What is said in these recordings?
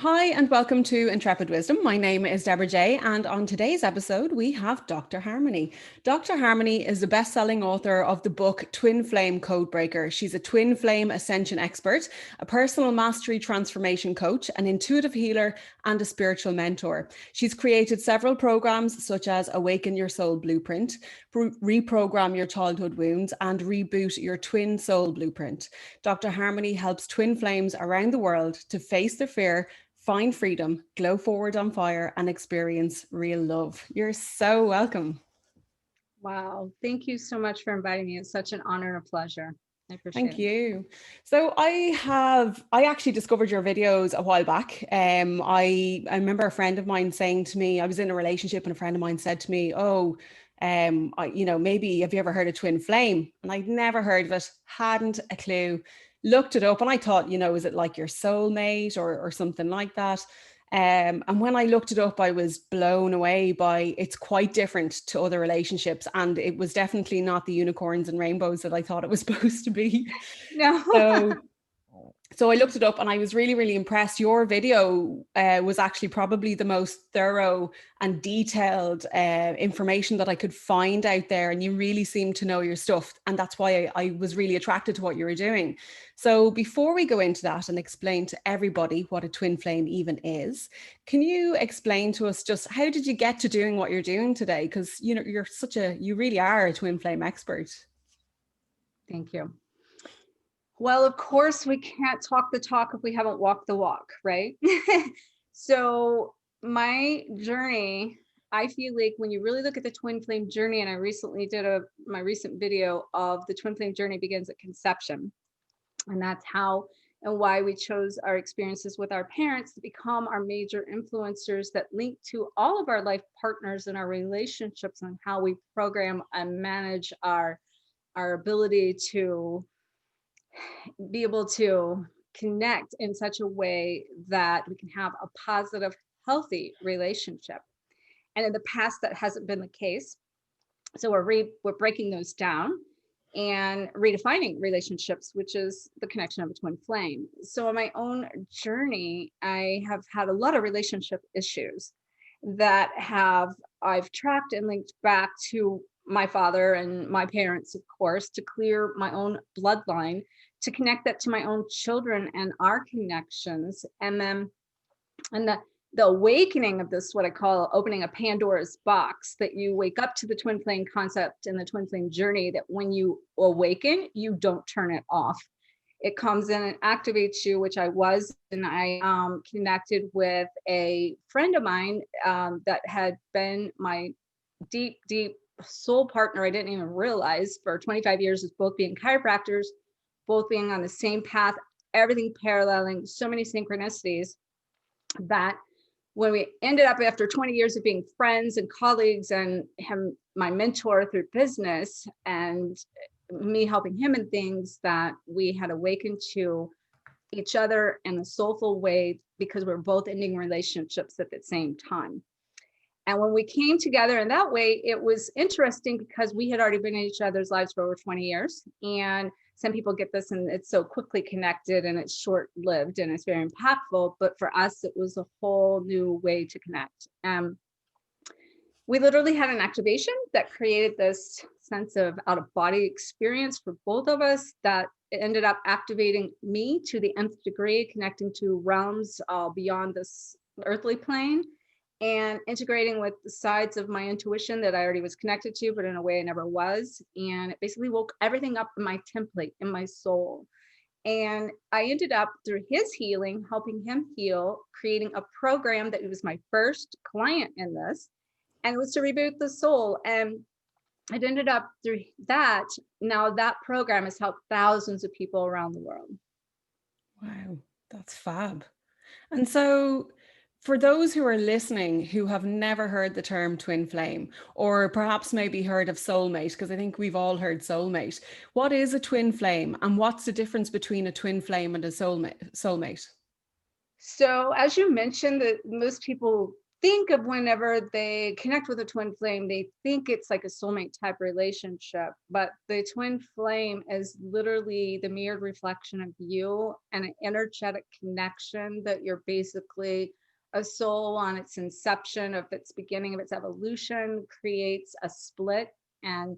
Hi, and welcome to Intrepid Wisdom. My name is Deborah J, and on today's episode, we have Dr. Harmony. Dr. Harmony is the best-selling author of the book Twin Flame Codebreaker. She's a twin flame ascension expert, a personal mastery transformation coach, an intuitive healer, and a spiritual mentor. She's created several programs such as Awaken Your Soul Blueprint, Reprogram Your Childhood Wounds, and Reboot Your Twin Soul Blueprint. Dr. Harmony helps twin flames around the world to face their fear, find freedom, glow forward on fire, and experience real love. You're so welcome. Wow. Thank you so much for inviting me. It's such an honor and a pleasure. I appreciate it. Thank you. So I actually discovered your videos a while back. I remember a friend of mine saying to me, I was in a relationship and a friend of mine said to me, maybe have you ever heard of twin flame? And I'd never heard of it, hadn't a clue. Looked it up and I thought, is it like your soulmate or something like that? And when I looked it up, I was blown away by it's quite different to other relationships. And it was definitely not the unicorns and rainbows that I thought it was supposed to be. No. So I looked it up and I was really, really impressed. Your video was actually probably the most thorough and detailed information that I could find out there. And you really seem to know your stuff. And that's why I was really attracted to what you were doing. So before we go into that and explain to everybody what a twin flame even is, can you explain to us just how did you get to doing what you're doing today? Because, you really are a twin flame expert. Thank you. Well, of course, we can't talk the talk if we haven't walked the walk, right? So my journey, I feel like when you really look at the twin flame journey, and I recently did my recent video of the twin flame journey begins at conception. And that's how and why we chose our experiences with our parents to become our major influencers that link to all of our life partners and our relationships and how we program and manage our ability to be able to connect in such a way that we can have a positive, healthy relationship. And in the past, that hasn't been the case. So we're breaking those down and redefining relationships, which is the connection of a twin flame. So on my own journey, I have had a lot of relationship issues that I've tracked and linked back to my father and my parents, of course, to clear my own bloodline, to connect that to my own children and our connections. And then, the awakening of this, what I call opening a Pandora's box, that you wake up to the twin flame concept and the twin flame journey, that when you awaken, you don't turn it off. It comes in and activates you, which I was, and I connected with a friend of mine that had been my deep, deep soul partner. I didn't even realize for 25 years as both being chiropractors, both being on the same path, everything paralleling, so many synchronicities, that when we ended up after 20 years of being friends and colleagues and him, my mentor through business and me helping him in things, that we had awakened to each other in a soulful way because we're both ending relationships at the same time. And when we came together in that way, it was interesting because we had already been in each other's lives for over 20 years. And some people get this and it's so quickly connected and it's short-lived and it's very impactful. But for us, it was a whole new way to connect. We literally had an activation that created this sense of out-of-body experience for both of us that ended up activating me to the nth degree, connecting to realms beyond this earthly plane, and integrating with the sides of my intuition that I already was connected to, but in a way I never was. And it basically woke everything up in my template, in my soul. And I ended up, through his healing, helping him heal, creating a program that was my first client in this. And it was to reboot the soul. And it ended up through that. Now that program has helped thousands of people around the world. Wow, that's fab. And so for those who are listening who have never heard the term twin flame, or perhaps maybe heard of soulmate, because I think we've all heard soulmate, what is a twin flame and what's the difference between a twin flame and a soulmate? So as you mentioned, that most people think of whenever they connect with a twin flame, they think it's like a soulmate type relationship, but the twin flame is literally the mirrored reflection of you, and an energetic connection that you're basically a soul on its inception of its beginning of its evolution creates a split. And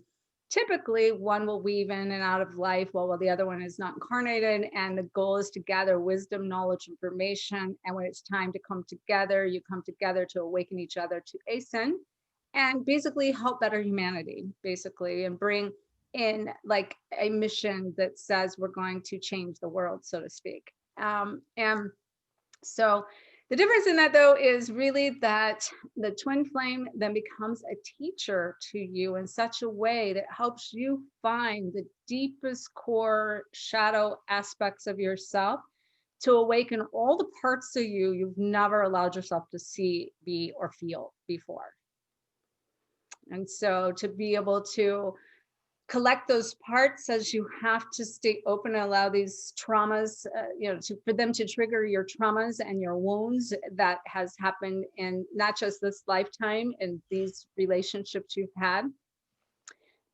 typically one will weave in and out of life while the other one is not incarnated, and the goal is to gather wisdom, knowledge, information, and when it's time to come together, you come together to awaken each other to ascend and basically help better humanity, basically, and bring in like a mission that says we're going to change the world, so to speak. And so the difference in that, though, is really that the twin flame then becomes a teacher to you in such a way that helps you find the deepest core shadow aspects of yourself, to awaken all the parts of you you've never allowed yourself to see, be, or feel before. And so to be able to collect those parts, as you have to stay open and allow these traumas, for them to trigger your traumas and your wounds that has happened in not just this lifetime and these relationships you've had,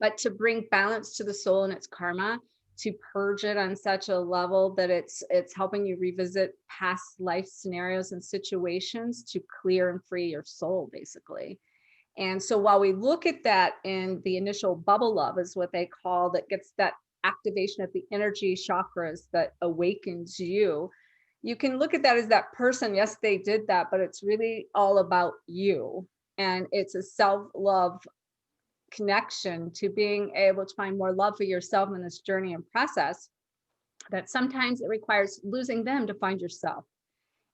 but to bring balance to the soul and its karma, to purge it on such a level that it's helping you revisit past life scenarios and situations to clear and free your soul, basically. And so while we look at that in the initial bubble love is what they call, that gets that activation of the energy chakras that awakens you, you can look at that as that person. Yes, they did that, but it's really all about you. And it's a self-love connection to being able to find more love for yourself in this journey and process, that sometimes it requires losing them to find yourself.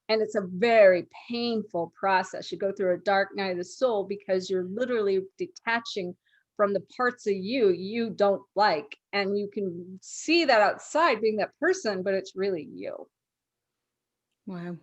And it's a very painful process. You go through a dark night of the soul because you're literally detaching from the parts of you you don't like. And you can see that outside being that person, but it's really you. Wow.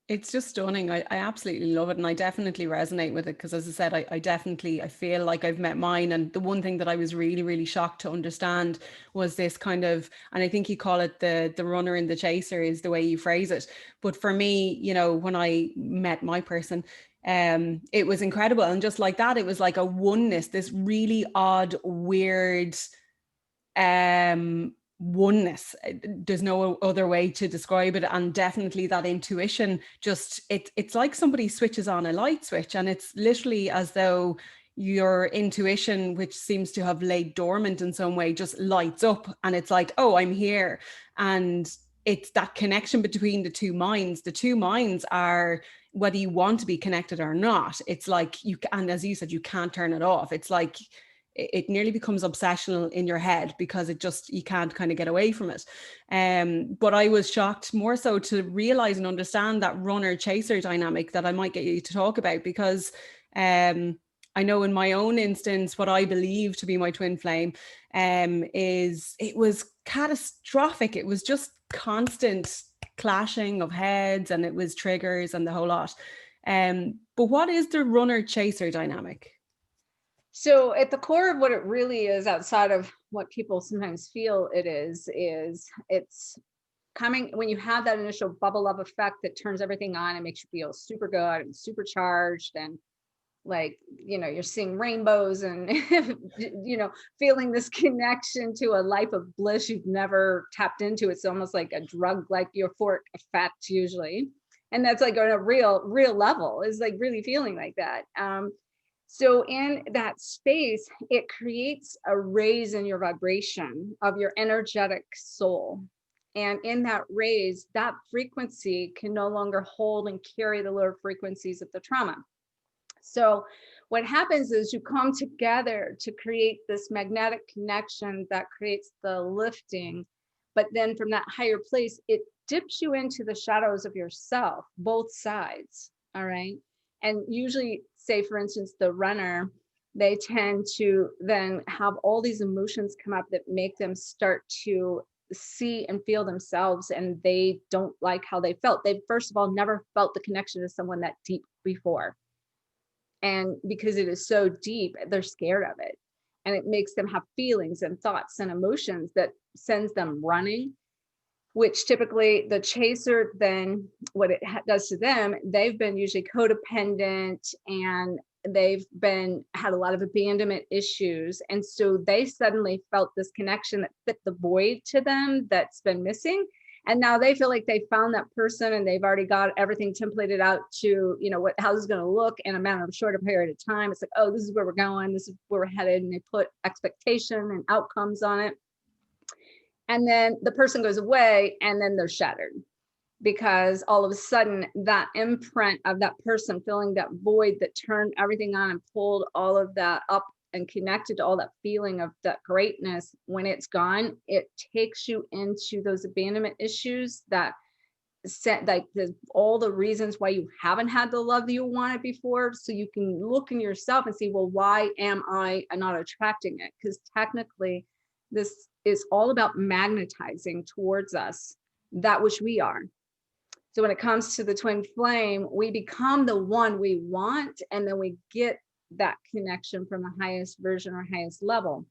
It's just stunning. I absolutely love it. And I definitely resonate with it because, as I said, I feel like I've met mine. And the one thing that I was really, really shocked to understand was this kind of, and I think you call it the runner and the chaser is the way you phrase it. But for me, when I met my person, it was incredible. And just like that, it was like a oneness, this really odd, weird, oneness. There's no other way to describe it. And definitely that intuition, just it's like somebody switches on a light switch, and it's literally as though your intuition, which seems to have laid dormant in some way, just lights up, and it's like, oh, I'm here. And it's that connection between the two minds. The two minds are, whether you want to be connected or not, it's like and as you said, you can't turn it off. It's like it nearly becomes obsessional in your head because you can't kind of get away from it. But I was shocked more so to realize and understand that runner chaser dynamic that I might get you to talk about, because I know in my own instance, what I believe to be my twin flame is it was catastrophic. It was just constant clashing of heads, and it was triggers and the whole lot. But what is the runner chaser dynamic? So at the core of what it really is, outside of what people sometimes feel it is it's coming when you have that initial bubble of effect that turns everything on and makes you feel super good and supercharged, and like, you're seeing rainbows and, feeling this connection to a life of bliss you've never tapped into. It's almost like a drug, like euphoric effect usually. And that's like on a real level, is like really feeling like that. So in that space, it creates a raise in your vibration of your energetic soul. And in that raise, that frequency can no longer hold and carry the lower frequencies of the trauma. So what happens is you come together to create this magnetic connection that creates the lifting. But then from that higher place, it dips you into the shadows of yourself, both sides. All right. And usually, say, for instance, the runner, they tend to then have all these emotions come up that make them start to see and feel themselves, and they don't like how they felt. They, first of all, never felt the connection to someone that deep before. And because it is so deep, they're scared of it. And it makes them have feelings and thoughts and emotions that sends them running. which typically the chaser, then what it does to them, they've been usually codependent, and they've been had a lot of abandonment issues. And so they suddenly felt this connection that fit the void to them that's been missing. And now they feel like they found that person, and they've already got everything templated out to, how this is going to look in a matter of shorter period of time. It's like, oh, this is where we're going, this is where we're headed. And they put expectation and outcomes on it. And then the person goes away, and then they're shattered, because all of a sudden that imprint of that person filling that void that turned everything on and pulled all of that up and connected to all that feeling of that greatness, when it's gone, it takes you into those abandonment issues that set like all the reasons why you haven't had the love that you wanted before. So you can look in yourself and see, well, why am I not attracting it? Because technically this is all about magnetizing towards us that which we are. So when it comes to the twin flame, we become the one we want, and then we get that connection from the highest version or highest level.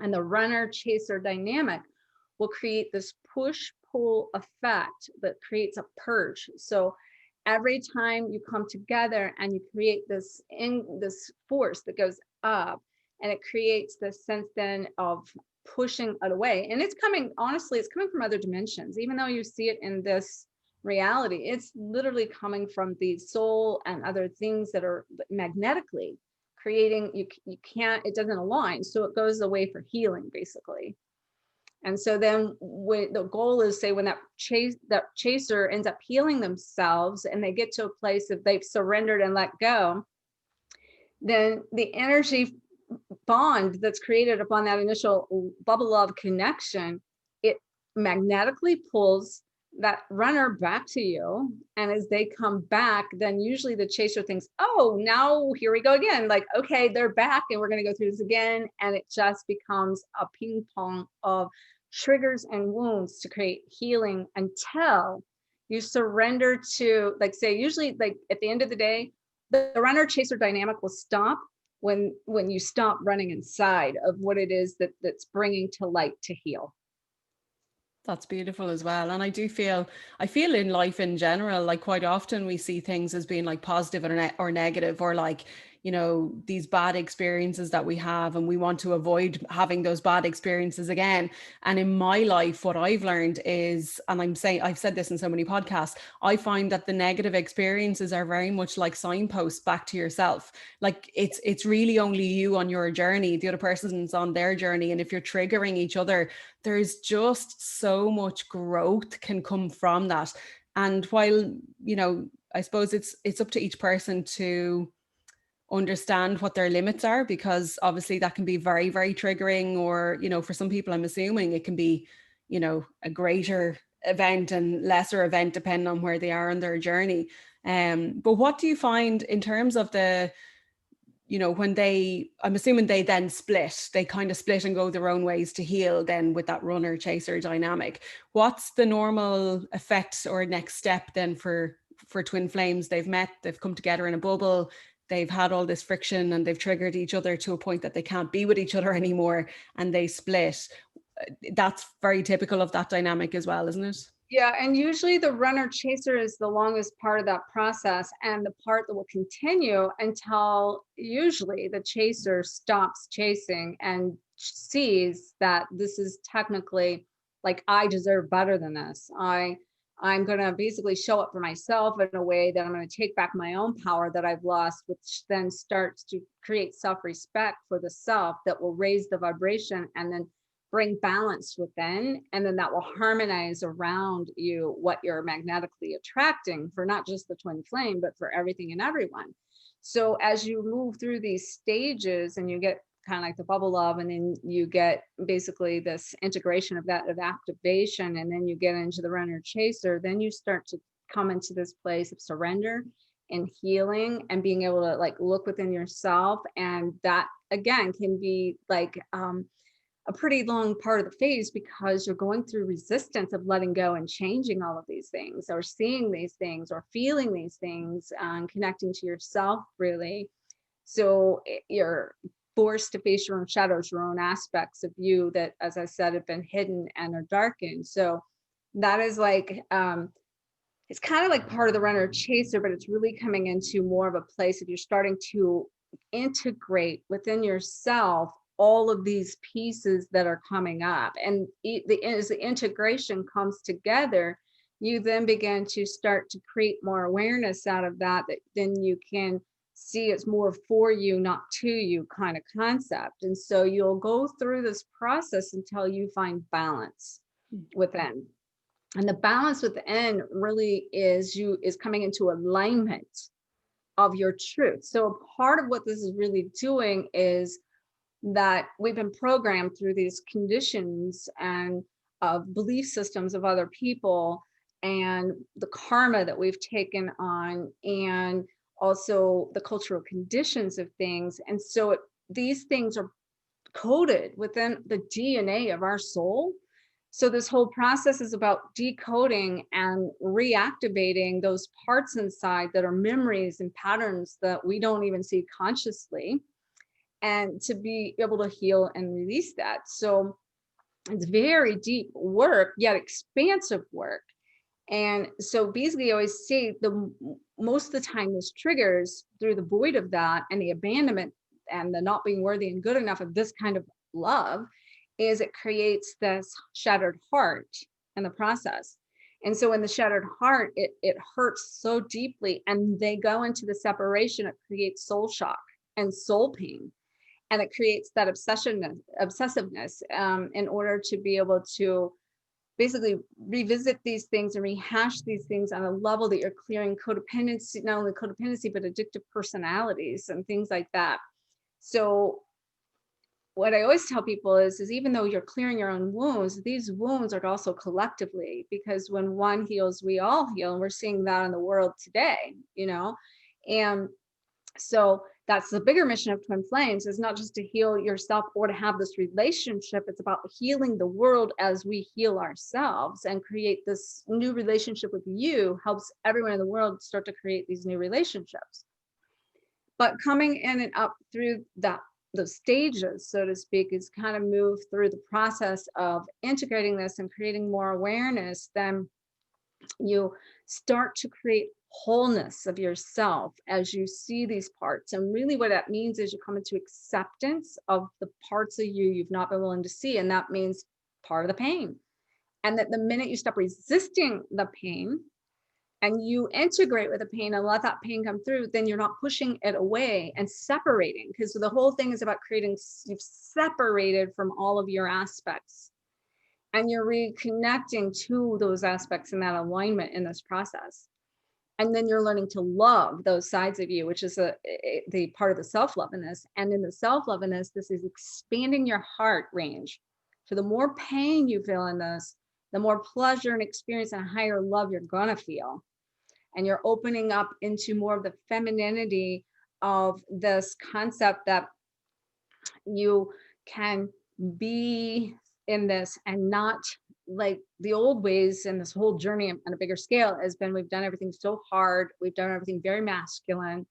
And the runner chaser dynamic will create this push pull effect that creates a purge. So every time you come together and you create this force that goes up, and it creates this sense then of pushing it away. And it's coming, honestly, it's coming from other dimensions. Even though you see it in this reality, it's literally coming from the soul and other things that are magnetically creating. You can't, it doesn't align, so it goes away for healing, basically. And so then when the goal is, say, when that chaser ends up healing themselves and they get to a place of they've surrendered and let go, then the energy bond that's created upon that initial bubble of connection, it magnetically pulls that runner back to you. And as they come back, then usually the chaser thinks, oh, now here we go again. Like, okay, they're back and we're going to go through this again. And it just becomes a ping pong of triggers and wounds to create healing until you surrender to, like, say, usually like at the end of the day, the runner chaser dynamic will stop when you stop running inside of what it is that's bringing to light to heal. That's beautiful as well. And I feel in life in general, like quite often we see things as being like positive or negative, or like, these bad experiences that we have, and we want to avoid having those bad experiences again. And in my life, what I've learned is, and I've said this in so many podcasts, I find that the negative experiences are very much like signposts back to yourself. Like it's really only you on your journey, the other person's on their journey. And if you're triggering each other, there's just so much growth can come from that. And while, I suppose it's up to each person to understand what their limits are, because obviously that can be very, very triggering, or, for some people, I'm assuming it can be, a greater event and lesser event depending on where they are on their journey. But what do you find in terms of the, when I'm assuming they then they kind of split and go their own ways to heal then with that runner chaser dynamic. What's the normal effect or next step then for twin flames? They've met, they've come together in a bubble, they've had all this friction, and they've triggered each other to a point that they can't be with each other anymore, and they split. That's very typical of that dynamic as well, isn't it? Yeah, and usually the runner chaser is the longest part of that process, and the part that will continue until usually the chaser stops chasing and sees that this is technically like, I deserve better than this. I'm going to basically show up for myself in a way that I'm going to take back my own power that I've lost, which then starts to create self-respect for the self that will raise the vibration and then bring balance within. And then that will harmonize around you what you're magnetically attracting, for not just the twin flame, but for everything and everyone. So as you move through these stages and you get kind of like the bubble love, and then you get basically this integration of that, of activation, and then you get into the runner chaser, then you start to come into this place of surrender and healing and being able to like look within yourself. And that again can be like a pretty long part of the phase, because you're going through resistance of letting go and changing all of these things, or seeing these things, or feeling these things, and connecting to yourself, really. So you're forced to face your own shadows, your own aspects of you that, as I said, have been hidden and are darkened. So That is like, it's kind of like part of the runner chaser, but it's really coming into more of a place if you're starting to integrate within yourself all of these pieces that are coming up. And as the integration comes together, you then begin to start to create more awareness out of that, that then you can see it's more for you, not to you kind of concept. And so you'll go through this process until you find balance within. And the balance within really is coming into alignment of your truth. So part of what this is really doing is that we've been programmed through these conditions and of belief systems of other people, and the karma that we've taken on, and also the cultural conditions of things. And so these things are coded within the DNA of our soul. So this whole process is about decoding and reactivating those parts inside that are memories and patterns that we don't even see consciously, and to be able to heal and release that. So it's very deep work, yet expansive work. And so basically, I always say most of the time this triggers through the void of that and the abandonment and the not being worthy and good enough of this kind of love, is it creates this shattered heart in the process. And so in the shattered heart, it hurts so deeply, and they go into the separation. It creates soul shock and soul pain. And it creates that obsessiveness in order to be able to basically revisit these things and rehash these things on a level that you're clearing codependency, not only codependency, but addictive personalities and things like that. So what I always tell people is even though you're clearing your own wounds, these wounds are also collectively, because when one heals, we all heal. And we're seeing that in the world today, And so that's the bigger mission of Twin Flames, is not just to heal yourself or to have this relationship. It's about healing the world as we heal ourselves, and create this new relationship with you helps everyone in the world start to create these new relationships. But coming in and up through those stages, so to speak, is kind of move through the process of integrating this and creating more awareness. Then you start to create wholeness of yourself as you see these parts. And really what that means is you come into acceptance of the parts of you've not been willing to see. And that means part of the pain. And that the minute you stop resisting the pain and you integrate with the pain and let that pain come through, then you're not pushing it away and separating, because the whole thing is about creating, you've separated from all of your aspects. And you're reconnecting to those aspects in that alignment in this process. And then you're learning to love those sides of you, which is the part of the self-love in this. And in the self-love in this is expanding your heart range. So the more pain you feel in this, the more pleasure and experience and higher love you're gonna feel. And you're opening up into more of the femininity of this concept that you can be in this, and not like the old ways. And this whole journey on a bigger scale has been, we've done everything so hard, we've done everything very masculine,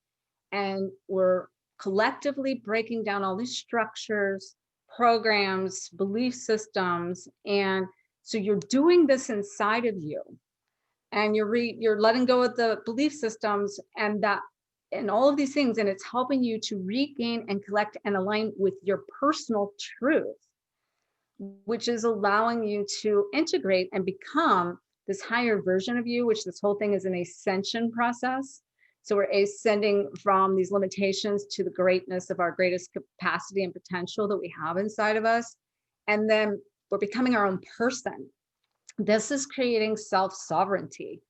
and we're collectively breaking down all these structures, programs, belief systems. And so you're doing this inside of you, and you're letting go of the belief systems and all of these things, and it's helping you to regain and collect and align with your personal truth, which is allowing you to integrate and become this higher version of you, which this whole thing is an ascension process. So we're ascending from these limitations to the greatness of our greatest capacity and potential that we have inside of us. And then we're becoming our own person. This is creating self-sovereignty.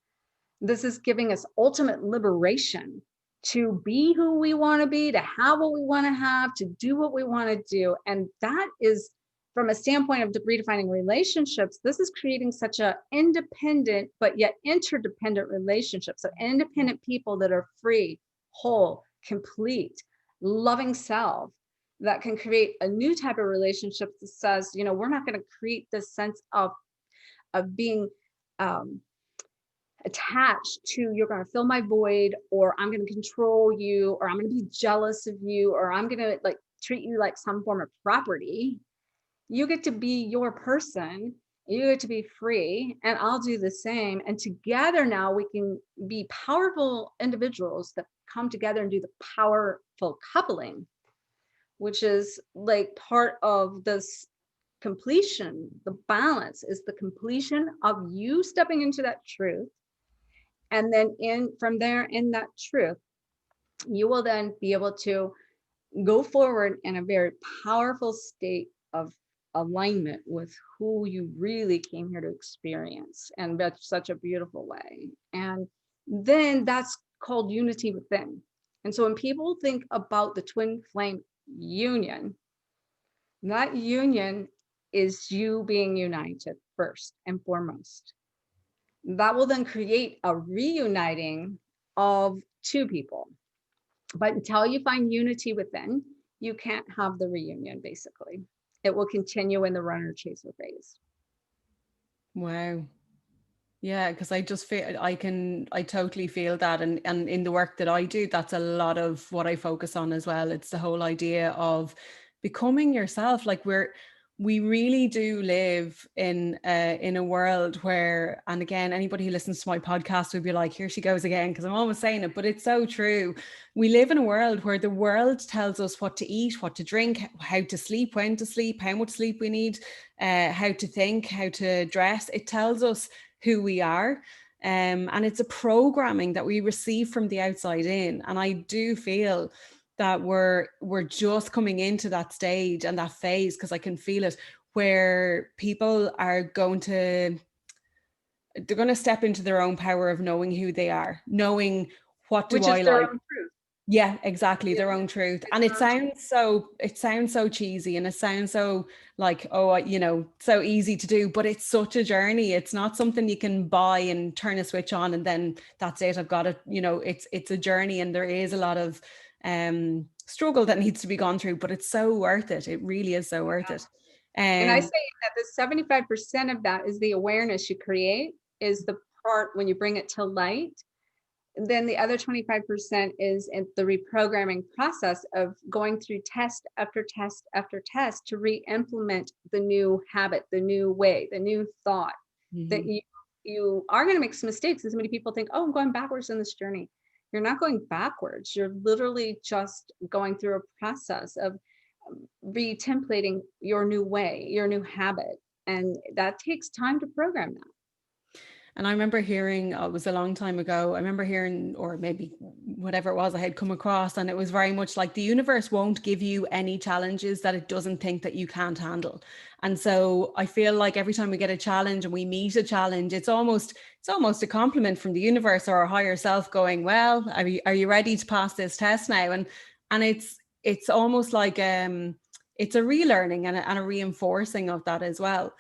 This is giving us ultimate liberation to be who we want to be, to have what we want to have, to do what we want to do. And that is, from a standpoint of redefining relationships, this is creating such an independent but yet interdependent relationship. So independent people that are free, whole, complete, loving self, that can create a new type of relationship that says, we're not going to create this sense of being attached to, you're going to fill my void, or I'm going to control you, or I'm going to be jealous of you, or I'm going to treat you like some form of property. You get to be your person You get to be free, and I'll do the same. And together now we can be powerful individuals that come together and do the powerful coupling, which is like part of this completion. The balance is the completion of you stepping into that truth. And then from there, in that truth, you will then be able to go forward in a very powerful state of alignment with who you really came here to experience, and that's such a beautiful way. And then that's called unity within. And so when people think about the twin flame union, that union is you being united first and foremost. That will then create a reuniting of two people. But until you find unity within, you can't have the reunion, basically. It will continue in the runner chaser phase. Wow. Yeah, because I just feel I totally feel that. And in the work that I do, that's a lot of what I focus on as well. It's the whole idea of becoming yourself. Like we really do live in a world where, and again, anybody who listens to my podcast would be like, here she goes again, because I'm always saying it, but it's so true. We live in a world where the world tells us what to eat, what to drink, how to sleep, when to sleep, how much sleep we need, how to think, how to dress. It tells us who we are. And it's a programming that we receive from the outside in. And I do feel that we're just coming into that stage and that phase, because I can feel it, where people are going to step into their own power of knowing who they are, knowing what do Which I is their like. own truth. Yeah, exactly. Yeah. Their own truth. And it sounds so cheesy, and it sounds so like, oh, so easy to do, but it's such a journey. It's not something you can buy and turn a switch on and then that's it. I've got it. It's a journey, and there is a lot of struggle that needs to be gone through, but it's so worth it. It really is so worth it. And I say that the 75% of that is the awareness you create, is the part when you bring it to light. Then the other 25% is in the reprogramming process of going through test after test after test to re-implement the new habit, the new way, the new thought. That you are going to make some mistakes. And so many people think, oh, I'm going backwards in this journey. You're not going backwards. You're literally just going through a process of re-templating your new way, your new habit. And that takes time to program that. And I remember hearing, it was a long time ago, I remember hearing, or maybe whatever it was I had come across, and it was very much like the universe won't give you any challenges that it doesn't think that you can't handle. And so I feel like every time we get a challenge and we meet a challenge, it's almost a compliment from the universe or our higher self going, well, are you ready to pass this test now? And it's almost like it's a relearning and a reinforcing of that as well.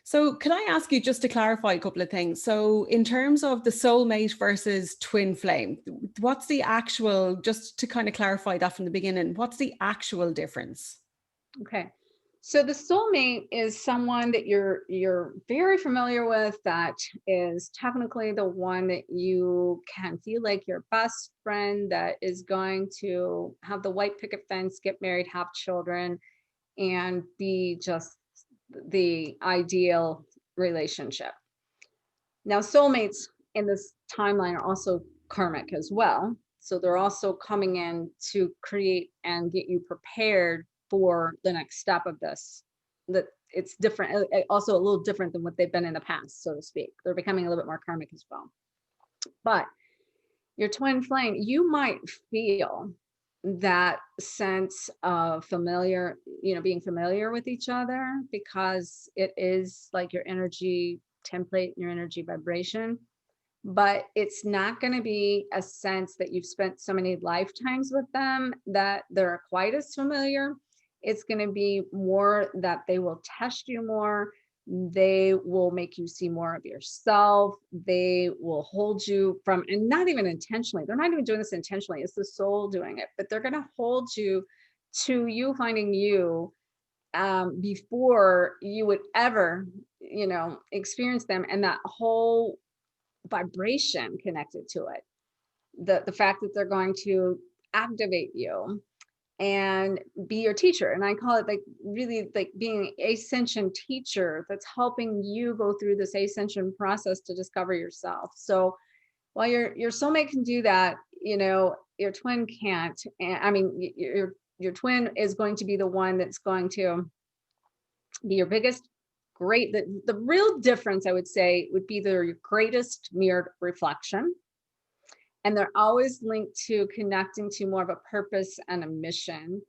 So can I ask you just to clarify a couple of things? So in terms of the soulmate versus twin flame, what's the actual, just to kind of clarify that from the beginning, what's the actual difference? Okay. So the soulmate is someone that you're very familiar with, that is technically the one that you can feel like your best friend, that is going to have the white picket fence, get married, have children, and be just the ideal relationship. Now, soulmates in this timeline are also karmic as well. So they're also coming in to create and get you prepared for the next step of this. That it's different, also a little different than what they've been in the past, so to speak. They're becoming a little bit more karmic as well. But your twin flame, you might feel that sense of familiar, being familiar with each other, because it is like your energy template, your energy vibration. But it's not going to be a sense that you've spent so many lifetimes with them that they're quite as familiar. It's going to be more that they will test you more. They will make you see more of yourself. They will hold you from, and not even intentionally, they're not even doing this intentionally, it's the soul doing it, but they're going to hold you to you finding you before you would ever, experience them, and that whole vibration connected to it. The fact that they're going to activate you and be your teacher. And I call it like really like being an ascension teacher that's helping you go through this ascension process to discover yourself. So while your soulmate can do that, you know, your twin can't. And I mean, your twin is going to be the one that's going to be your biggest the real difference, I would say, would be your greatest mirrored reflection. And they're always linked to connecting to more of a purpose and a mission.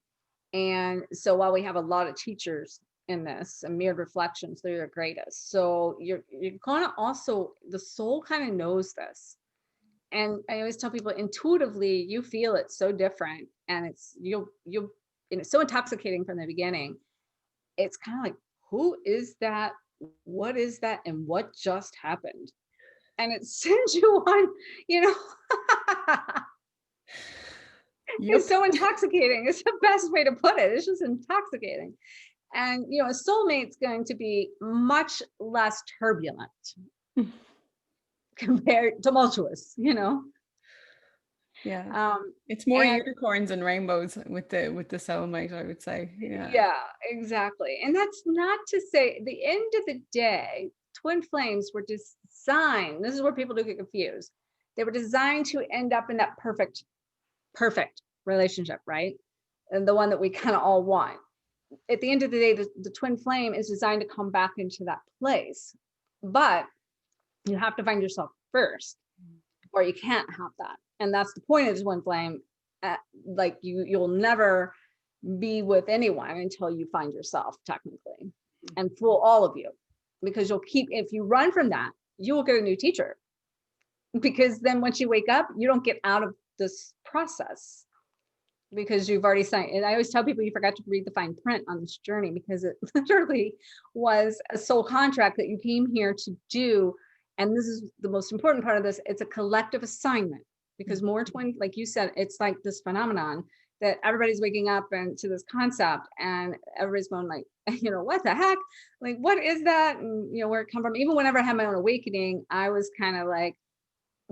And so while we have a lot of teachers in this and mirrored reflections, they're your greatest. So you're gonna also, the soul kind of knows this. And I always tell people intuitively, you feel it so different. And and it's so intoxicating from the beginning. It's kind of like, who is that? What is that? And what just happened? And it sends you on, you know, Yep. it's so intoxicating. It's the best way to put it. It's just intoxicating. And, you know, a soulmate's going to be much less turbulent compared tumultuous, you know? Yeah. It's more And unicorns and rainbows with the soulmate, I would say. Yeah. yeah, exactly. And that's not to say, at the end of the day, twin flames were designed, this is where people do get confused. They were designed to end up in that perfect relationship, right? And the one that we kind of all want. At the end of the day, the twin flame is designed to come back into that place. But you have to find yourself first, or you can't have that. And that's the point of the twin flame. Like you'll never be with anyone until you find yourself, technically, and fool all of you, because if you run from that, you will get a new teacher, because then once you wake up, you don't get out of this process because you've already signed. And I always tell people, you forgot to read the fine print on this journey, because it literally was a soul contract that you came here to do. And this is the most important part of this. It's a collective assignment, because more twin, like you said, it's like this phenomenon that everybody's waking up and to this concept, and everybody's going like, you know, what the heck? Like, what is that? And, you know, where it come from? Even whenever I had my own awakening, I was kind of like,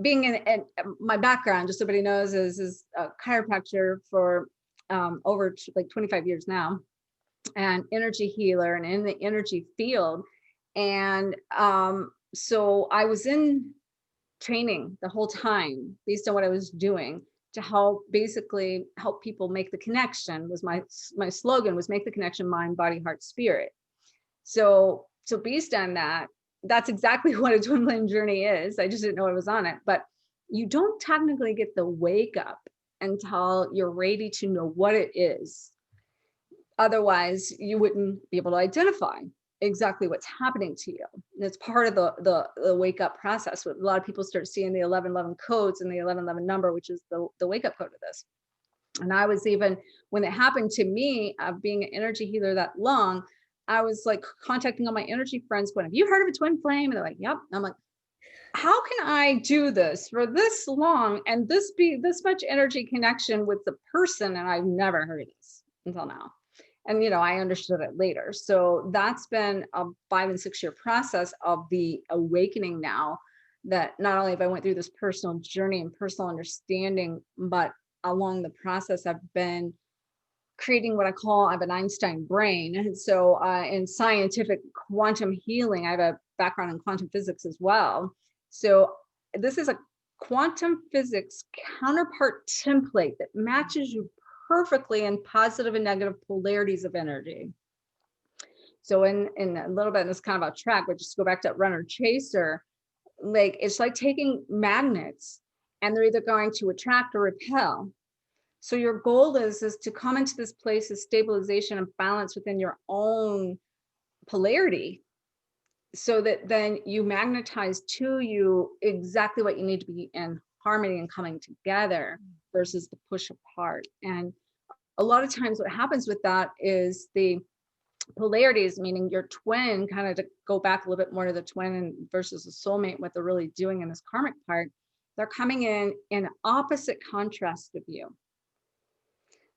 being in my background, just so everybody knows, is a chiropractor for over like 25 years now, and energy healer and in the energy field. And so I was in training the whole time based on what I was doing to basically help people make the connection. Was my slogan was make the connection, mind, body, heart, spirit. So based on that, that's exactly what a twin flame journey is. I just didn't know I was on it. But you don't technically get the wake up until you're ready to know what it is. Otherwise, you wouldn't be able to identify exactly what's happening to you. And it's part of the wake up process. A lot of people start seeing the 1111 codes and the 1111 number, which is the wake up code of this. And I was, even when it happened to me, of being an energy healer that long, I was like contacting all my energy friends going, have you heard of a twin flame? And they're like, yep. And I'm like, how can I do this for this long and this be this much energy connection with the person? And I've never heard of this until now. And, you know, I understood it later. So that's been a 5 and 6 year process of the awakening now, that not only have I went through this personal journey and personal understanding, but along the process, I've been creating what I have an Einstein brain. And so in scientific quantum healing, I have a background in quantum physics as well. So this is a quantum physics counterpart template that matches you perfectly in positive and negative polarities of energy. So in a little bit, in this kind of a track, but just go back to runner chaser, like it's like taking magnets and they're either going to attract or repel. So your goal is to come into this place of stabilization and balance within your own polarity, so that then you magnetize to you exactly what you need to be in harmony and coming together versus the push apart. And a lot of times what happens with that is the polarities, meaning your twin, kind of to go back a little bit more to the twin versus the soulmate, what they're really doing in this karmic part, they're coming in opposite contrast of you.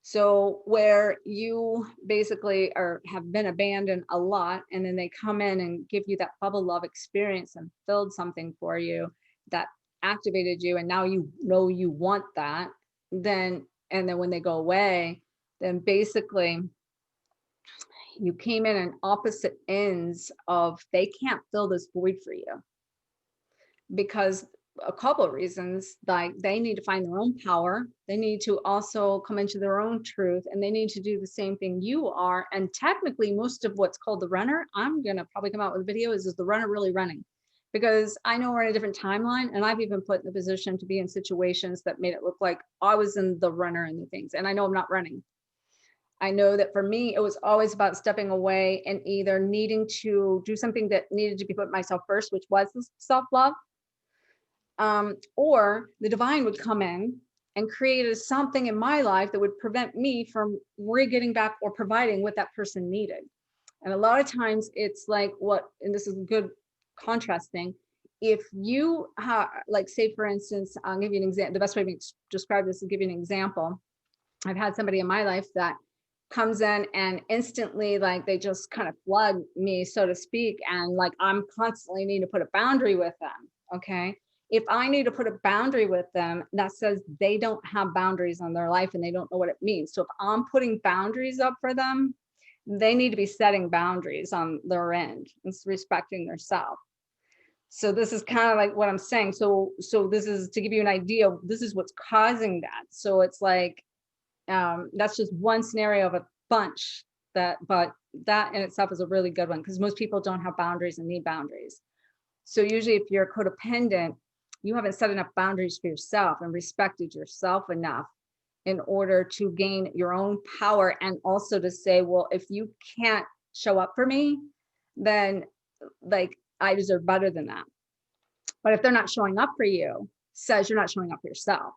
So where you basically have been abandoned a lot, and then they come in and give you that bubble love experience and filled something for you that activated you, and now you know you want that, and then when they go away, then basically you came in on opposite ends of, they can't fill this void for you, because a couple of reasons, like they need to find their own power, they need to also come into their own truth, and they need to do the same thing you are. And technically most of what's called the runner, I'm gonna probably come out with a video, is the runner really running? Because I know we're in a different timeline, and I've even put in the position to be in situations that made it look like I was in the runner and the things, and I know I'm not running. I know that for me, it was always about stepping away and either needing to do something that needed to be put myself first, which was self-love, or the divine would come in and create something in my life that would prevent me from getting back or providing what that person needed. And a lot of times it's like what, and this is a good contrast thing. If you have, like, say for instance, I'll give you an example. The best way to describe this is give you an example. I've had somebody in my life that comes in and instantly, like, they just kind of flood me, so to speak. And like, I'm constantly need to put a boundary with them. Okay. If I need to put a boundary with them, that says they don't have boundaries on their life and they don't know what it means. So if I'm putting boundaries up for them, they need to be setting boundaries on their end. It's respecting their self. So this is kind of like what I'm saying. So this is to give you an idea. This is what's causing that. So it's like, that's just one scenario of a bunch, but that in itself is a really good one, because most people don't have boundaries and need boundaries. So usually if you're codependent, you haven't set enough boundaries for yourself and respected yourself enough in order to gain your own power, and also to say, well, if you can't show up for me, then like I deserve better than that. But if they're not showing up for you, says you're not showing up for yourself.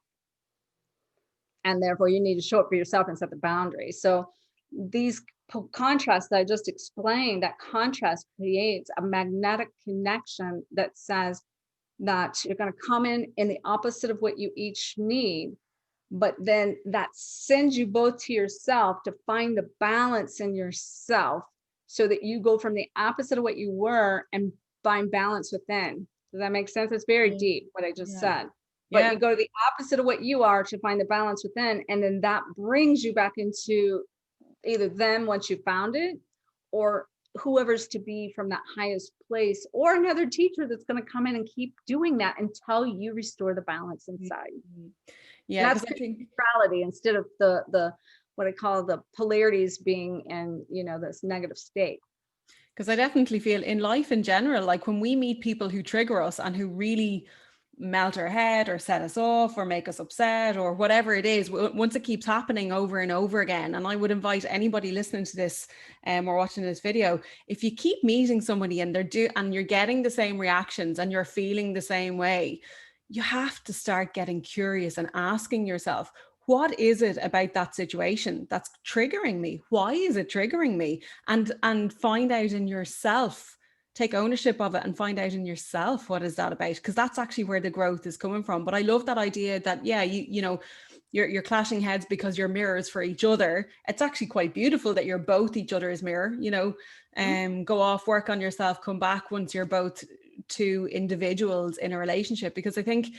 And therefore you need to show up for yourself and set the boundaries. So these contrasts that I just explained, that contrast creates a magnetic connection that says that you're going to come in the opposite of what you each need. But then that sends you both to yourself to find the balance in yourself, so that you go from the opposite of what you were and find balance within. Does that make sense? It's very deep what I just said. But you go to the opposite of what you are to find the balance within. And then that brings you back into either them once you found it, or whoever's to be from that highest place, or another teacher that's going to come in and keep doing that until you restore the balance inside. Yeah, that's neutrality instead of the what I call the polarities being in, this negative state. Because I definitely feel in life in general, like when we meet people who trigger us and who really melt our head or set us off or make us upset or whatever it is, once it keeps happening over and over again. And I would invite anybody listening to this or watching this video, if you keep meeting somebody and and you're getting the same reactions and you're feeling the same way, you have to start getting curious and asking yourself, what is it about that situation that's triggering me? Why is it triggering me? And find out in yourself, take ownership of it and find out in yourself, what is that about? Because that's actually where the growth is coming from. But I love that idea that, yeah, you're clashing heads because you're mirrors for each other. It's actually quite beautiful that you're both each other's mirror, go off, work on yourself, come back once you're both two individuals in a relationship. Because I think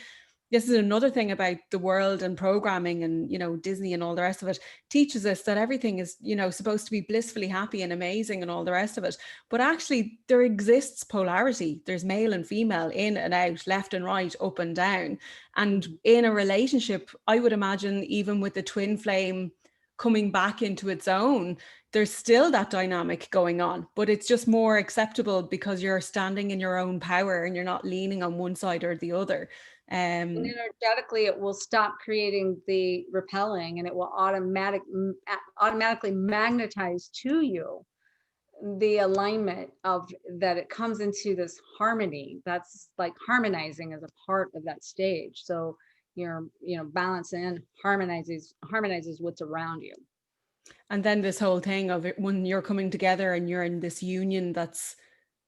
this is another thing about the world and programming and, Disney and all the rest of it teaches us that everything is, supposed to be blissfully happy and amazing and all the rest of it. But actually there exists polarity. There's male and female, in and out, left and right, up and down. And in a relationship, I would imagine, even with the twin flame coming back into its own, there's still that dynamic going on, but it's just more acceptable because you're standing in your own power and you're not leaning on one side or the other. And energetically, it will stop creating the repelling, and it will automatically magnetize to you the alignment of that. It comes into this harmony. That's like harmonizing as a part of that stage. So your balance and harmonizes what's around you. And then this whole thing of it, when you're coming together and you're in this union that's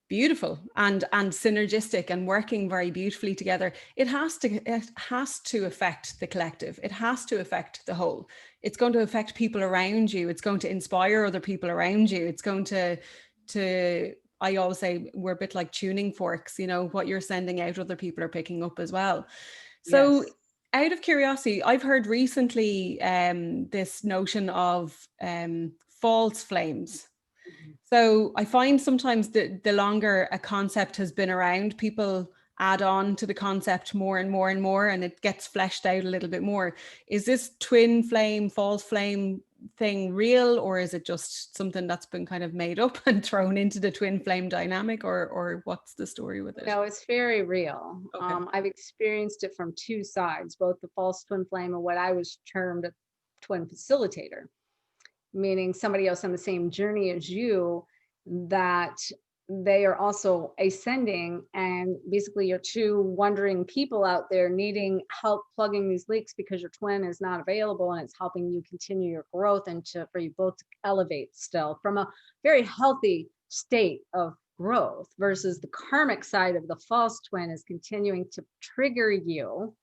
beautiful and synergistic and working very beautifully together, it has to affect the collective. It has to affect the whole. It's going to affect people around you. It's going to inspire other people around you. It's going to I always say we're a bit like tuning forks. What you're sending out, other people are picking up as well. So Out of curiosity, I've heard recently this notion of false flames. So I find sometimes the longer a concept has been around, people add on to the concept more and more and more, and it gets fleshed out a little bit more. Is this twin flame, false flame thing real, or is it just something that's been kind of made up and thrown into the twin flame dynamic, or what's the story with it? No, it's very real. Okay. I've experienced it from two sides, both the false twin flame and what I was termed a twin facilitator, meaning somebody else on the same journey as you, that they are also ascending, and basically you're two wandering people out there needing help plugging these leaks because your twin is not available, and it's helping you continue your growth and for you both to elevate still from a very healthy state of growth, versus the karmic side of the false twin is continuing to trigger you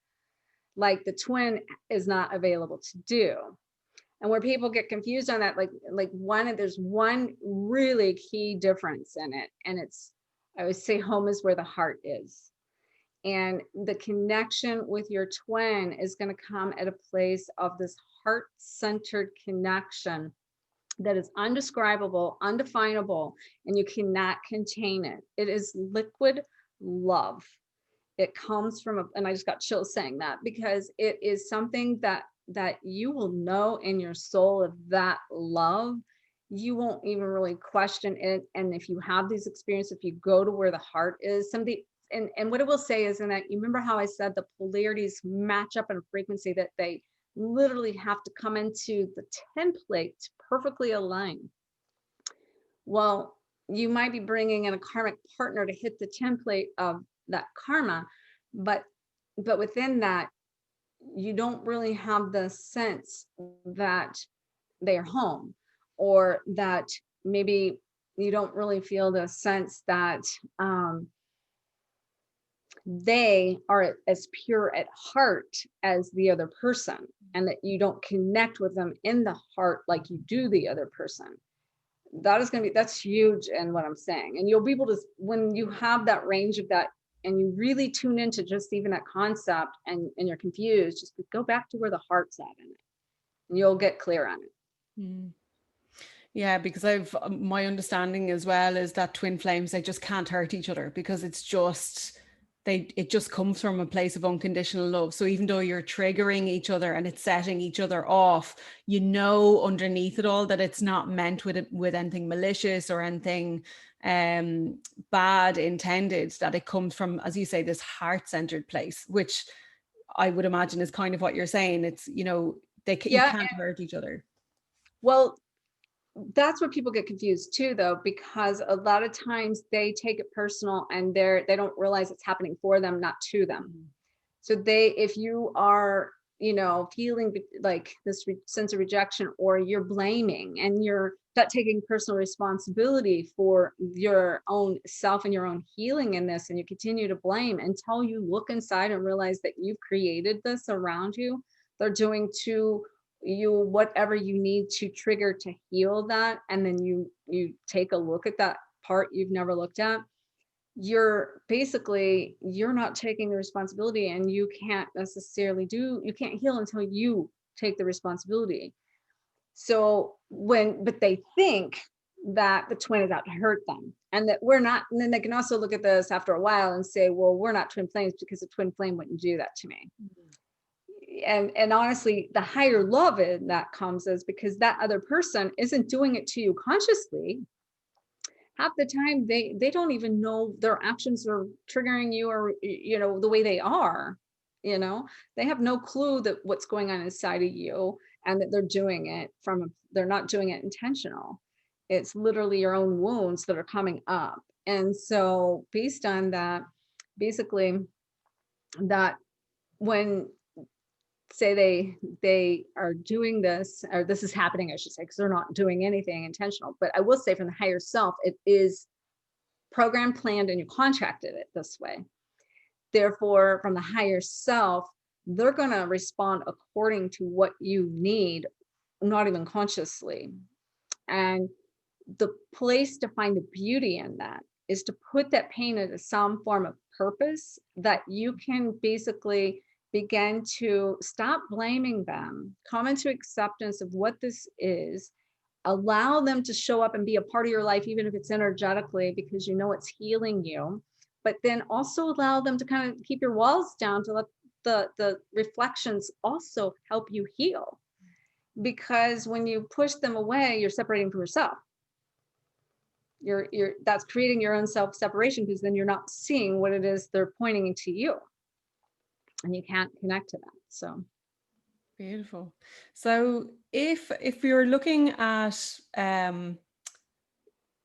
like the twin is not available to do. And where people get confused on that, there's one really key difference in it. And it's, I always say home is where the heart is. And the connection with your twin is going to come at a place of this heart-centered connection that is undescribable, undefinable, and you cannot contain it. It is liquid love. It comes from, and I just got chills saying that, because it is something that you will know in your soul of that love. You won't even really question it. And if you have these experiences, if you go to where the heart is, somebody, and what I will say is, in that, you remember how I said the polarities match up in a frequency that they literally have to come into the template to perfectly align. Well, you might be bringing in a karmic partner to hit the template of that karma, but within that, you don't really have the sense that they're home, or that maybe you don't really feel the sense that they are as pure at heart as the other person, and that you don't connect with them in the heart like you do the other person. That's huge in what I'm saying. And you'll be able to, when you have that range of that, and you really tune into just even that concept, and you're confused, just go back to where the heart's at in it, and you'll get clear on it. Mm. Yeah, because my understanding as well is that twin flames, they just can't hurt each other, because it's just, it just comes from a place of unconditional love. So even though you're triggering each other and it's setting each other off, you know underneath it all that it's not meant with anything malicious or anything bad intended, that it comes from, as you say, this heart-centered place, which I would imagine is kind of what you're saying. It's, you can't hurt each other. Well, that's where people get confused too, though, because a lot of times they take it personal, and they don't realize it's happening for them, not to them. So if you are, feeling like this sense of rejection, or you're blaming and you're not taking personal responsibility for your own self and your own healing in this, and you continue to blame until you look inside and realize that you've created this around you, they're doing to you whatever you need to trigger to heal that, and then you take a look at that part you've never looked at, you're not taking the responsibility, and you can't heal until you take the responsibility. So but they think that the twin is out to hurt them, and that we're not. And then they can also look at this after a while and say, well, we're not twin flames because a twin flame wouldn't do that to me. And honestly, the higher love in that comes is because that other person isn't doing it to you consciously. Half the time they don't even know their actions are triggering you, or the way they are. They have no clue that what's going on inside of you, and that they're not doing it intentional. It's literally your own wounds that are coming up. And so based on that, basically, that when say they are doing this, or this is happening, I should say, because they're not doing anything intentional. But I will say, from the higher self, it is programmed, planned, and you contracted it this way. Therefore, from the higher self, they're going to respond according to what you need, not even consciously. And the place to find the beauty in that is to put that pain into some form of purpose that you can basically begin to stop blaming them, come into acceptance of what this is, allow them to show up and be a part of your life, even if it's energetically, because you know it's healing you. But then also allow them to kind of keep your walls down to let the reflections also help you heal. Because when you push them away, you're separating from yourself. You're that's creating your own self separation, because then you're not seeing what it is they're pointing to you, and you can't connect to that. So beautiful. So if you're looking at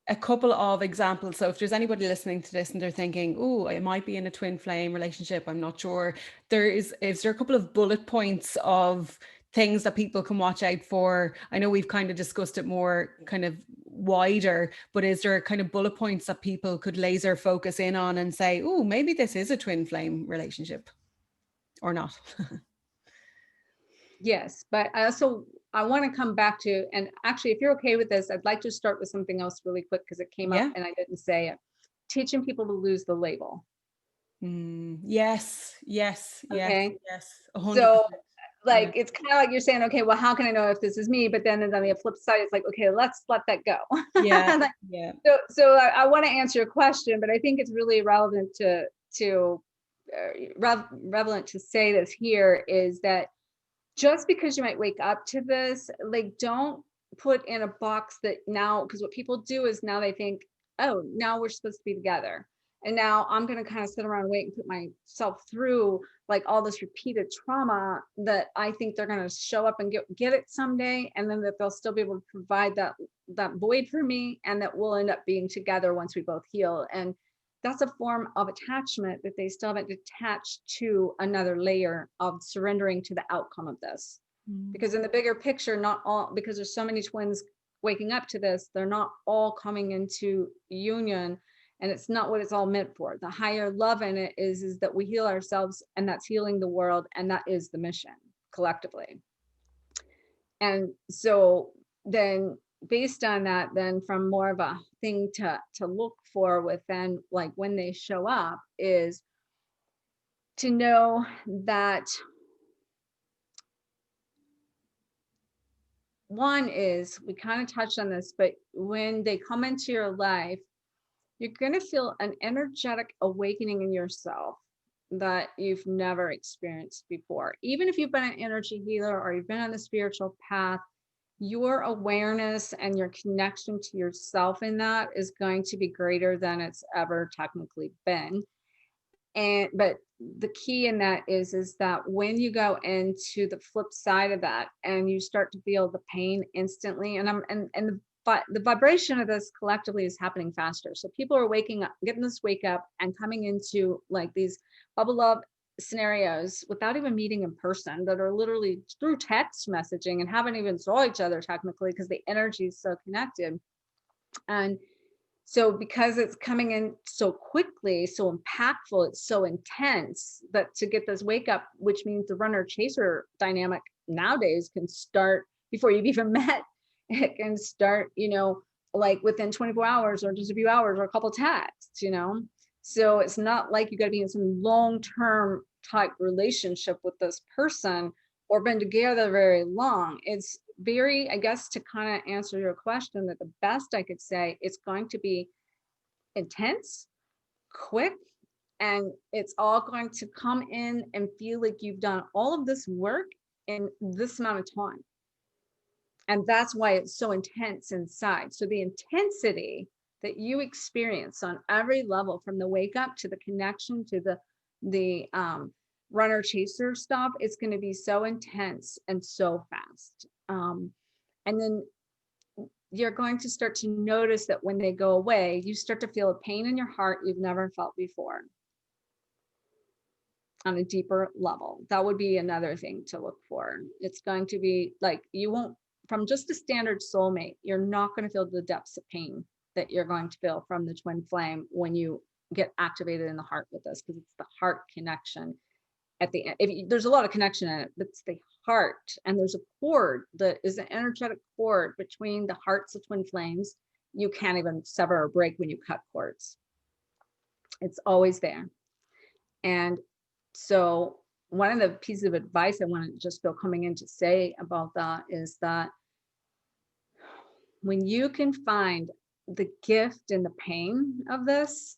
a couple of examples, so if there's anybody listening to this and they're thinking, oh, I might be in a twin flame relationship, I'm not sure, is there a couple of bullet points of things that people can watch out for? I know we've kind of discussed it more kind of wider, but is there kind of bullet points that people could laser focus in on and say, oh, maybe this is a twin flame relationship or not? yes, but I want to come back to, and actually, if you're okay with this, I'd like to start with something else really quick, because it came Yeah. up and I didn't say it. Teaching people to lose the label. Yes, yes, yes, Okay. yes, 100%. So Yeah. like, it's kind of like you're saying, okay, well, how can I know if this is me? But then on the flip side, it's like, okay, let's let that go. Yeah, Like, yeah. so I want to answer your question, but I think it's really relevant to relevant to say this here, is that just because you might wake up to this, like, don't put in a box that now, because what people do is now they think, oh, now we're supposed to be together. And now I'm going to kind of sit around and wait and put myself through like all this repeated trauma that I think they're going to show up and get it someday. And then that they'll still be able to provide that void for me, and that we'll end up being together once we both heal. And that's a form of attachment that they still haven't detached to another layer of surrendering to the outcome of this. Because in the bigger picture, not all, because there's so many twins waking up to this, they're not all coming into union, and it's not what it's all meant for. The higher love in it is that we heal ourselves, and that's healing the world, and that is the mission collectively. And so then based on that, then from more of a thing to look for within, like when they show up, is to know that one is, we kind of touched on this, but when they come into your life, you're going to feel an energetic awakening in yourself that you've never experienced before. Even if you've been an energy healer or you've been on the spiritual path, your awareness and your connection to yourself in that is going to be greater than it's ever technically been. But the key in that is that when you go into the flip side of that and you start to feel the pain instantly, but the vibration of this collectively is happening faster. So people are waking up, getting this wake up and coming into like these bubble love scenarios without even meeting in person, that are literally through text messaging and haven't even saw each other technically, because the energy is so connected. And so because it's coming in so quickly, so impactful, it's so intense, that to get this wake up, which means the runner chaser dynamic nowadays can start before you've even met. It can start, like within 24 hours or just a few hours or a couple texts, So it's not like you got to be in some long-term type relationship with this person or been together very long. It's very, I guess, to kind of answer your question, that the best I could say, it's going to be intense, quick, and it's all going to come in and feel like you've done all of this work in this amount of time. And that's why it's so intense inside. So the intensity that you experience on every level, from the wake up to the connection to the runner chaser stuff, it's going to be so intense and so fast. And then you're going to start to notice that when they go away, you start to feel a pain in your heart you've never felt before on a deeper level. That would be another thing to look for. It's going to be like, you won't, from just a standard soulmate, you're not going to feel the depths of pain that you're going to feel from the twin flame when you get activated in the heart with this, because it's the heart connection. At the end, there's a lot of connection in it, but it's the heart, and there's a cord that is an energetic cord between the hearts of twin flames. You can't even sever or break when you cut cords. It's always there. And so one of the pieces of advice I want to just feel coming in to say about that is that when you can find the gift in the pain of this,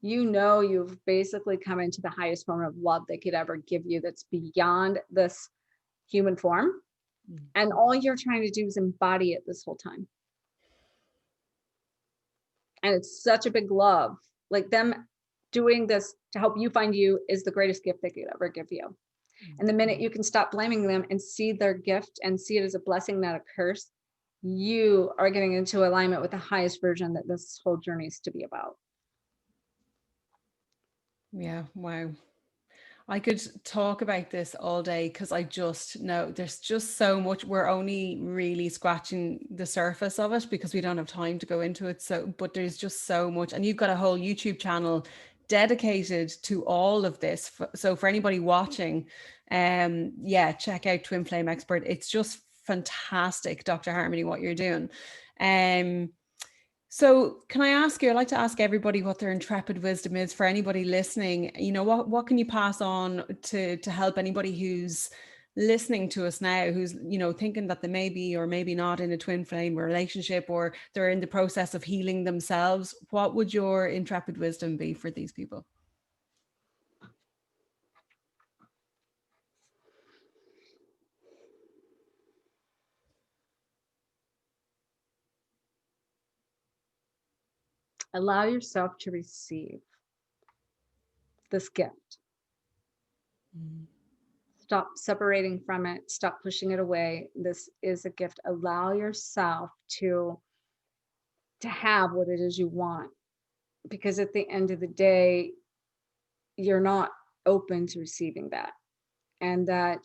you know you've basically come into the highest form of love they could ever give you, that's beyond this human form. And all you're trying to do is embody it this whole time. And it's such a big love. Like, them doing this to help you find you is the greatest gift they could ever give you. And the minute you can stop blaming them and see their gift and see it as a blessing, not a curse, you are getting into alignment with the highest version that this whole journey is to be about. Yeah, wow. I could talk about this all day because I just know there's just so much. We're only really scratching the surface of it because we don't have time to go into it. So, but there's just so much. And you've got a whole YouTube channel dedicated to all of this. So for anybody watching, yeah, check out Twin Flame Expert. It's just fantastic, Dr. Harmony, what you're doing. So can I ask you, I like to ask everybody what their intrepid wisdom is for anybody listening. You know, what can you pass on to help anybody who's listening to us now, who's, you know, thinking that they may be or maybe not in a twin flame relationship, or they're in the process of healing themselves? What would your intrepid wisdom be for these people? Allow yourself to receive this gift. Stop separating from it. Stop pushing it away. This is a gift. Allow yourself to have what it is you want, because at the end of the day, you're not open to receiving that. And that,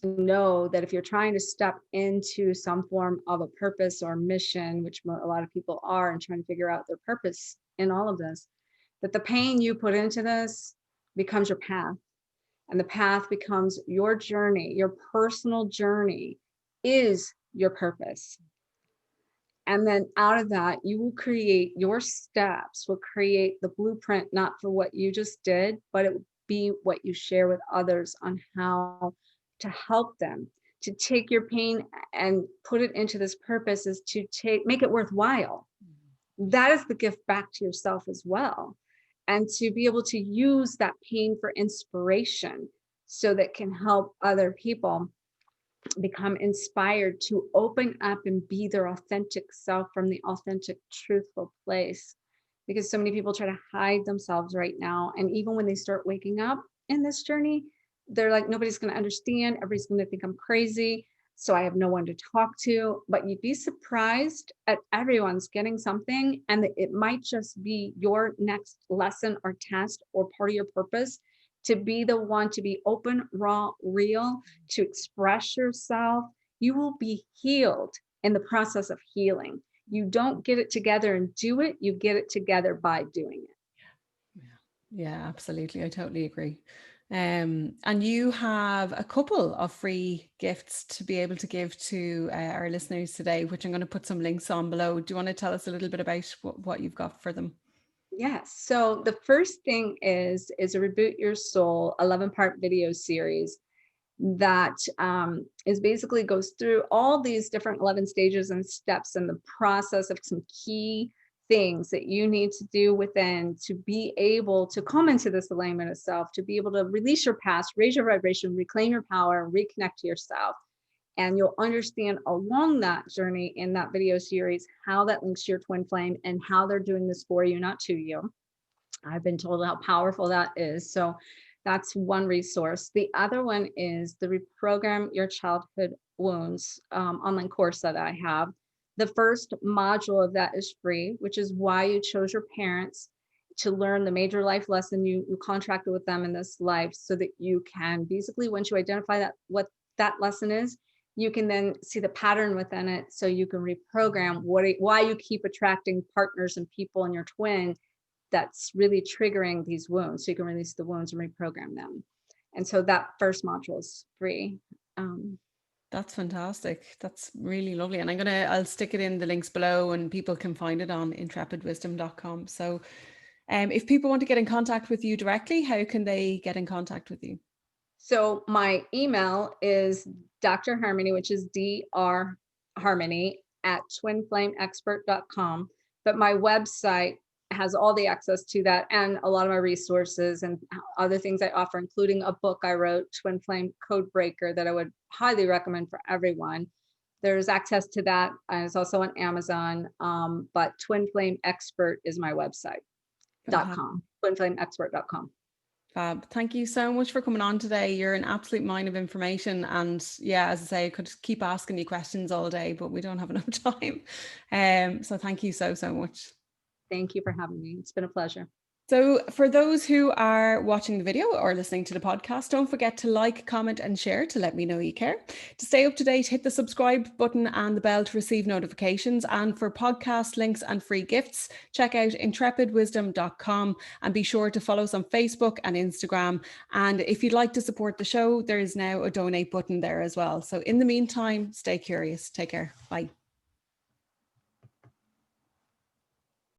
to know that if you're trying to step into some form of a purpose or mission, which a lot of people are, and trying to figure out their purpose in all of this, that the pain you put into this becomes your path. And the path becomes your journey. Your personal journey is your purpose. And then out of that, you will create your steps, will create the blueprint, not for what you just did, but it will be what you share with others on how to help them to take your pain and put it into this purpose, is to make it worthwhile. That is the gift back to yourself as well. And to be able to use that pain for inspiration, so that can help other people become inspired to open up and be their authentic self from the authentic, truthful place. Because so many people try to hide themselves right now. And even when they start waking up in this journey, they're like, nobody's going to understand. Everybody's going to think I'm crazy. So I have no one to talk to. But you'd be surprised at everyone's getting something, and that it might just be your next lesson or test or part of your purpose, to be the one to be open, raw, real, to express yourself. You will be healed in the process of healing. You don't get it together and do it. You get it together by doing it. Yeah, absolutely. I totally agree. And you have a couple of free gifts to be able to give to our listeners today, which I'm going to put some links on below. Do you want to tell us a little bit about what you've got for them? Yes. So the first thing is a Reboot Your Soul 11-part video series that is basically goes through all these different 11 stages and steps in the process of some key things that you need to do within to be able to come into this alignment of self, to be able to release your past, raise your vibration, reclaim your power, and reconnect to yourself. And you'll understand along that journey in that video series how that links to your twin flame and how they're doing this for you, not to you. I've been told how powerful that is. So that's one resource. The other one is the Reprogram Your Childhood Wounds online course that I have. The first module of that is free, which is why you chose your parents to learn the major life lesson you contracted with them in this life, so that you can basically, once you identify that what that lesson is, you can then see the pattern within it, so you can reprogram why you keep attracting partners and people in your twin that's really triggering these wounds, so you can release the wounds and reprogram them. And so that first module is free. That's fantastic. That's really lovely. And I'll stick it in the links below, and people can find it on intrepidwisdom.com. So if people want to get in contact with you directly, how can they get in contact with you? So my email is Dr. Harmony, which is Dr. Harmony at twinflameexpert.com. But my website has all the access to that and a lot of my resources and other things I offer, including a book I wrote, Twin Flame Code Breaker, that I would highly recommend for everyone. There's access to that. It's also on Amazon. But Twin Flame Expert is my website. .com, twinflameexpert.com. Fab. Thank you so much for coming on today. You're an absolute mine of information. And yeah, as I say, I could keep asking you questions all day, but we don't have enough time. So thank you so much. Thank you for having me. It's been a pleasure. So for those who are watching the video or listening to the podcast, don't forget to like, comment and share to let me know you care. To stay up to date, hit the subscribe button and the bell to receive notifications. And for podcast links and free gifts, check out intrepidwisdom.com and be sure to follow us on Facebook and Instagram. And if you'd like to support the show, there is now a donate button there as well. So in the meantime, stay curious. Take care. Bye.